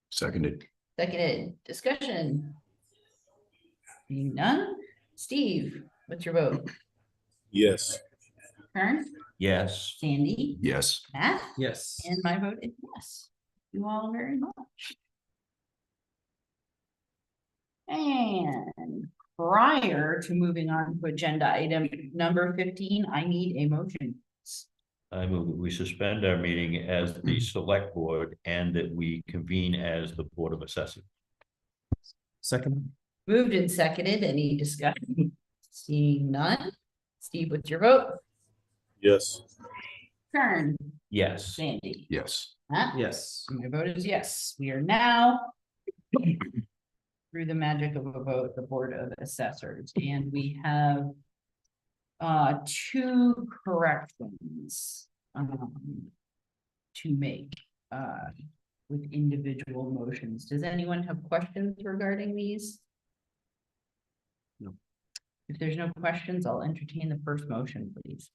S9: Seconded.
S5: Seconded. Discussion. Being none. Steve, what's your vote?
S4: Yes.
S5: Kern,
S3: Yes.
S5: Sandy,
S9: Yes.
S5: Matt,
S6: Yes.
S5: and my vote is yes. You all very much. And prior to moving on to agenda item number 15, I need a motion.
S3: I move that we suspend our meeting as the select board and that we convene as the Board of Assessors.
S6: Second.
S5: Moved and seconded. Any discussion? Seeing none. Steve, what's your vote?
S4: Yes.
S5: Kern,
S3: Yes.
S5: Sandy,
S9: Yes.
S5: Matt?
S6: Yes.
S5: My vote is yes. We are now through the magic of a vote, the Board of Assessors, and we have two corrections. To make, with individual motions. Does anyone have questions regarding these?
S3: No.
S5: If there's no questions, I'll entertain the first motion, please.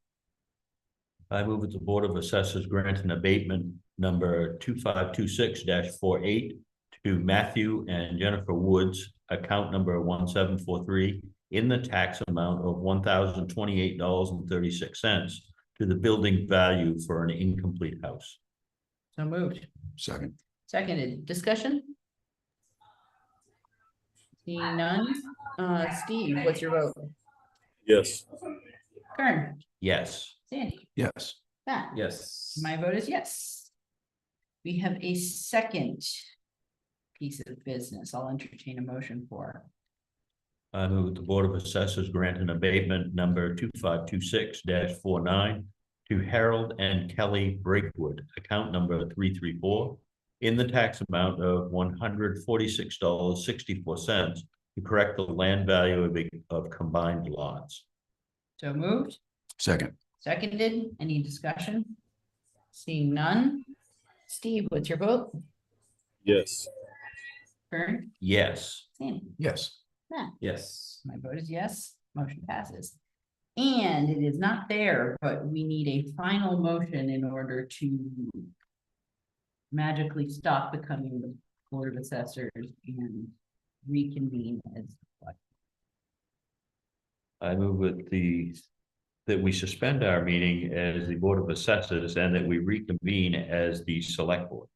S3: I move that the Board of Assessors grant an abatement number 2526-48 to Matthew and Jennifer Woods, account number 1743, in the tax amount of $1,028.36 to the building value for an incomplete house.
S5: So moved.
S9: Second.
S5: Seconded. Discussion? Seeing none. Steve, what's your vote?
S4: Yes.
S5: Kern,
S3: Yes.
S5: Sandy,
S8: Yes.
S5: Matt?
S1: Yes.
S5: My vote is yes. We have a second piece of business I'll entertain a motion for.
S3: I move that the Board of Assessors grant an abatement number 2526-49 to Harold and Kelly Breakwood, account number 334, in the tax amount of $146.64 to correct the land value of combined lots.
S5: So moved,
S8: Second.
S5: seconded. Any discussion? Seeing none. Steve, what's your vote?
S4: Yes.
S5: Kern,
S3: Yes.
S5: Sandy,
S8: Yes.
S5: Matt?
S1: Yes.
S5: My vote is yes, motion passes. And it is not there, but we need a final motion in order to magically stop becoming the Board of Assessors and reconvene as.
S3: I move that we suspend our meeting as the Board of Assessors and that we reconvene as the Select Board.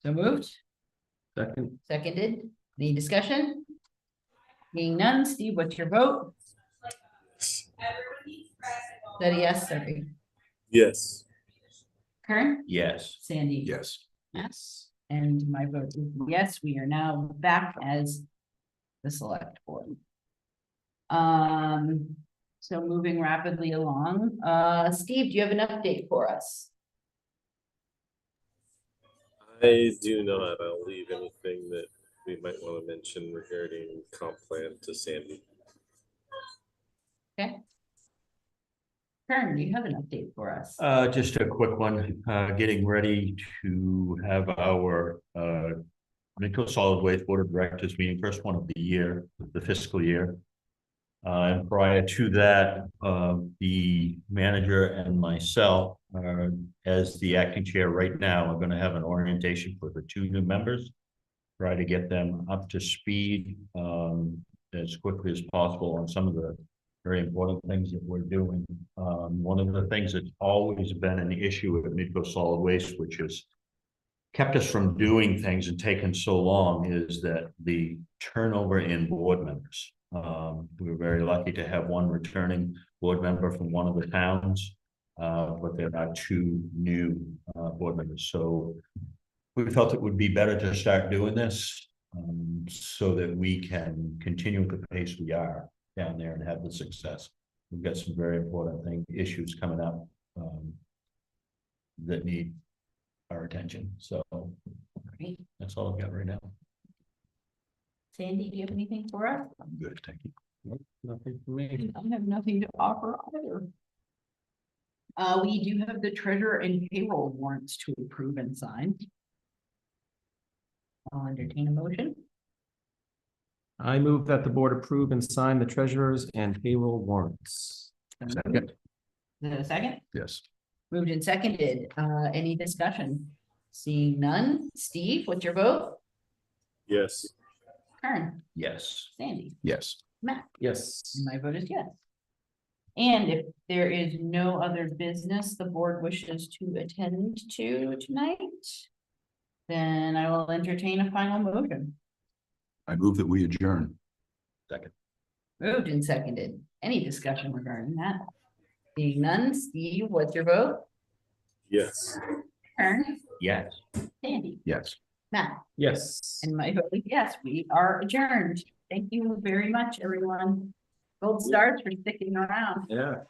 S5: So moved,
S1: Second.
S5: seconded. Any discussion? Being none, Steve, what's your vote? That a yes, sorry.
S4: Yes.
S5: Kern,
S3: Yes.
S5: Sandy?
S8: Yes.
S5: Yes. And my vote is yes, we are now back as the Select Board. So moving rapidly along, Steve, do you have an update for us?
S4: I do not. I'll leave anything that we might want to mention regarding comp plan to Sandy.
S5: Okay. Kern, do you have an update for us?
S3: Just a quick one, getting ready to have our Midco Solid Waste Board of Directors meeting, first one of the year, the fiscal year. And prior to that, the manager and myself, as the acting chair right now, are going to have an orientation for the two new members. Try to get them up to speed as quickly as possible on some of the very important things that we're doing. One of the things that's always been an issue with Midco Solid Waste, which has kept us from doing things and taken so long, is that the turnover in board members. We were very lucky to have one returning board member from one of the towns, but there are two new board members. So we felt it would be better to start doing this so that we can continue at the pace we are down there and have the success. We've got some very important issues coming up that need our attention. So
S5: Great.
S3: that's all I've got right now.
S5: Sandy, do you have anything for us?
S8: I'm good. Thank you.
S1: Nothing for me.
S5: I have nothing to offer either. We do have the treasurer and payroll warrants to approve and sign. I'll entertain a motion.
S10: I move that the board approve and sign the treasurer's and payroll warrants.
S8: Second.
S5: Is there a second?
S8: Yes.
S5: Moved and seconded. Any discussion? Seeing none. Steve, what's your vote?
S4: Yes.
S5: Kern,
S3: Yes.
S5: Sandy,
S8: Yes.
S5: Matt.
S1: Yes.
S5: My vote is yes. And if there is no other business the board wishes to attend to tonight, then I will entertain a final motion.
S8: I move that we adjourn.
S3: Second.
S5: Moved and seconded. Any discussion regarding that? Seeing none. Steve, what's your vote?
S4: Yes.
S5: Kern,
S3: Yes.
S5: Sandy,
S8: Yes.
S5: Matt.
S1: Yes.
S5: And my vote is yes, we are adjourned. Thank you very much, everyone. Gold stars for sticking around.
S1: Yeah.